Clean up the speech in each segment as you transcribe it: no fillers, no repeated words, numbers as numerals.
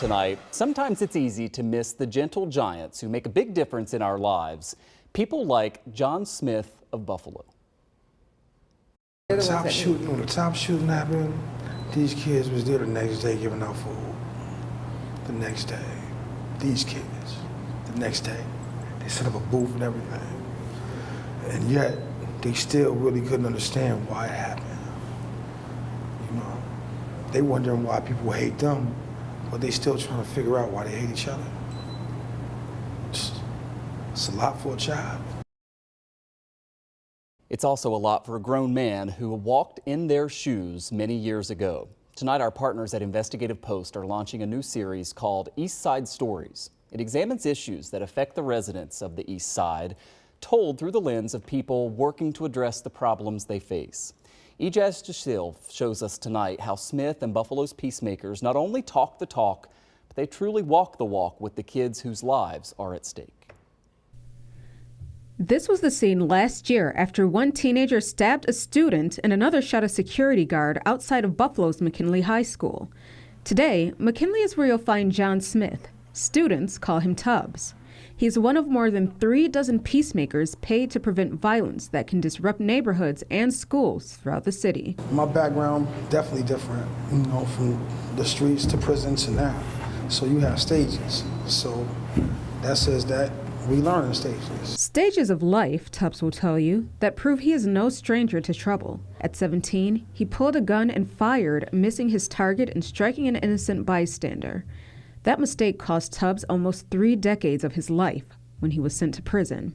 Tonight, sometimes it's easy to miss the gentle giants who make a big difference in our lives. People like John Smith of Buffalo. When the top shooting happened, these kids was there the next day giving out food. The next day, these kids, the next day, they set up a booth and everything. And yet, they still really couldn't understand why it happened. You know, they wondering why people hate them, but they still trying to figure out why they hate each other. It's a lot for a child. It's also a lot for a grown man who walked in their shoes many years ago. Tonight, our partners at investigative-post are launching a new series called East Side Stories. It examines issues that affect the residents of the East Side, told through the lens of people working to address the problems they face. WGRZ-TV shows us tonight how Smith and Buffalo's Peacemakers not only talk the talk, but they truly walk the walk with the kids whose lives are at stake. This was the scene last year after one teenager stabbed a student and another shot a security guard outside of Buffalo's McKinley High School. Today, McKinley is where you'll find John Smith. Students call him Tubbs. He's one of more than 36 peacemakers paid to prevent violence that can disrupt neighborhoods and schools throughout the city. My background definitely different, you know, from the streets to prison to now. So you have stages. So that says that we learn in stages. Stages of life, Tubbs will tell you, that prove he is no stranger to trouble. At 17, he pulled a gun and fired, missing his target and striking an innocent bystander. That mistake cost Tubbs almost 3 decades of his life when he was sent to prison.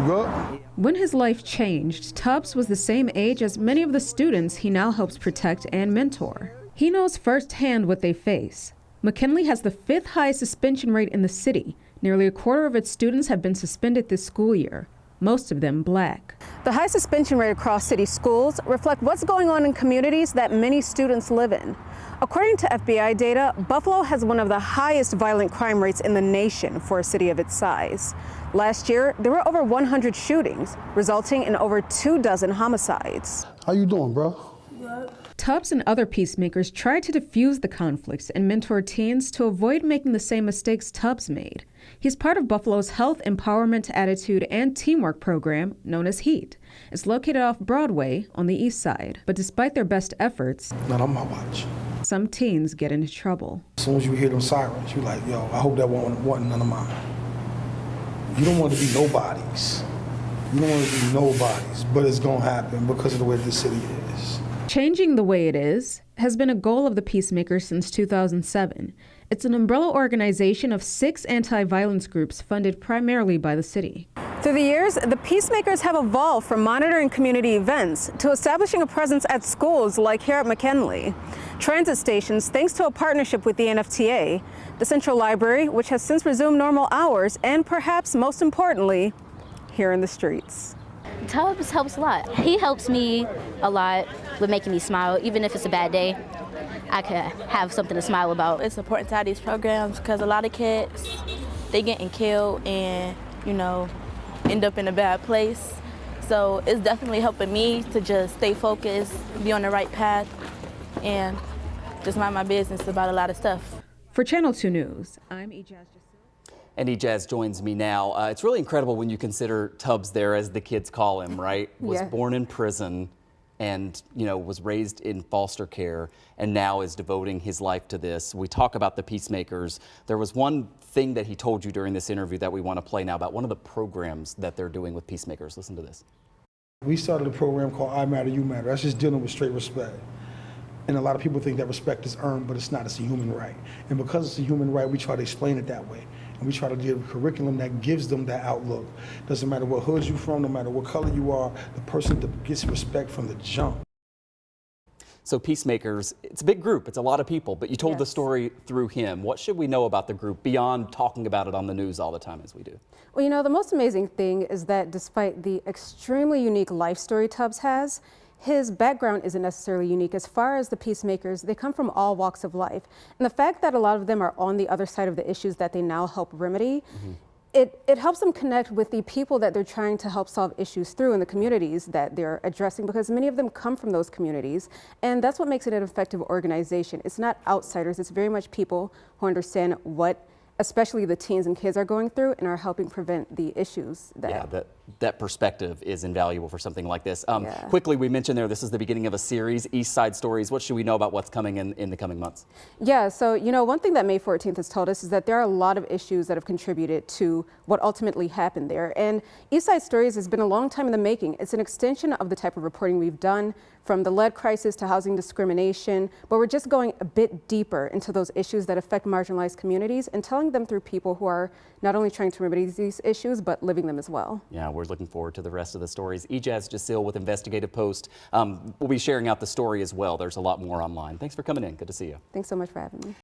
Good. When his life changed, Tubbs was the same age as many of the students he now helps protect and mentor. He knows firsthand what they face. McKinley has the 5th highest suspension rate in the city. Nearly a quarter of its students have been suspended this school year, most of them black. The high suspension rate across city schools reflect what's going on in communities that many students live in. According to FBI data, Buffalo has one of the highest violent crime rates in the nation for a city of its size. Last year, there were over 100 shootings, resulting in over 24 homicides. How you doing, bro? Tubbs and other peacemakers tried to defuse the conflicts and mentor teens to avoid making the same mistakes Tubbs made. He's part of Buffalo's Health, Empowerment, Attitude, and Teamwork program, known as HEAT. It's located off Broadway on the east side. But despite their best efforts, not on my watch, some teens get into trouble. As soon as you hear them sirens, you're like, yo, I hope that wasn't none of mine. You don't want to be nobodies. You don't want to be nobodies, but it's going to happen because of the way the city is. Changing the way it is has been a goal of the Peacemakers since 2007. It's an umbrella organization of 6 anti-violence groups funded primarily by the city. Through the years, the Peacemakers have evolved from monitoring community events to establishing a presence at schools like here at McKinley, transit stations thanks to a partnership with the NFTA, the Central Library, which has since resumed normal hours, and perhaps most importantly, here in the streets. Tubbs helps a lot. He helps me a lot with making me smile. Even if it's a bad day, I can have something to smile about. It's important to have these programs because a lot of kids, they getting killed and, you know, end up in a bad place. So it's definitely helping me to just stay focused, be on the right path, and just mind my business about a lot of stuff. For Channel 2 News, I'm WGRZ-TV. And Ejaz joins me now. It's really incredible when you consider Tubbs there, as the kids call him, right? Was born in prison and, you know, was raised in foster care and now is devoting his life to this. We talk about the Peacemakers. There was one thing that he told you during this interview that we want to play now about one of the programs that they're doing with Peacemakers. Listen to this. We started a program called I Matter, You Matter. That's just dealing with straight respect. And a lot of people think that respect is earned, but it's not. It's a human right. And because it's a human right, we try to explain it that way. And we try to give a curriculum that gives them that outlook. Doesn't matter what hood you're from, no matter what color you are, the person that gets respect from the jump. So Peacemakers, it's a big group, it's a lot of people, but you told the story through him. What should we know about the group beyond talking about it on the news all the time as we do? Well, you know, the most amazing thing is that despite the extremely unique life story Tubbs has, his background isn't necessarily unique. As far as the Peacemakers, they come from all walks of life. And the fact that a lot of them are on the other side of the issues that they now help remedy It helps them connect with the people that they're trying to help solve issues through in the communities that they're addressing, because many of them come from those communities, and that's what makes it an effective organization. It's not outsiders, it's very much people who understand what especially the teens and kids are going through and are helping prevent the issues that. Yeah, that perspective is invaluable for something like this. Yeah. Quickly, we mentioned there, this is the beginning of a series, East Side Stories. What should we know about what's coming in the coming months? Yeah, so, you know, one thing that May 14th has told us is that there are a lot of issues that have contributed to what ultimately happened there. And East Side Stories has been a long time in the making. It's an extension of the type of reporting we've done, from the lead crisis to housing discrimination, but we're just going a bit deeper into those issues that affect marginalized communities and telling them through people who are not only trying to remedy these issues, but living them as well. Yeah, we're looking forward to the rest of the stories. Ijaz Jasil with Investigative Post. We'll be sharing out the story as well. There's a lot more online. Thanks for coming in. Good to see you. Thanks so much for having me.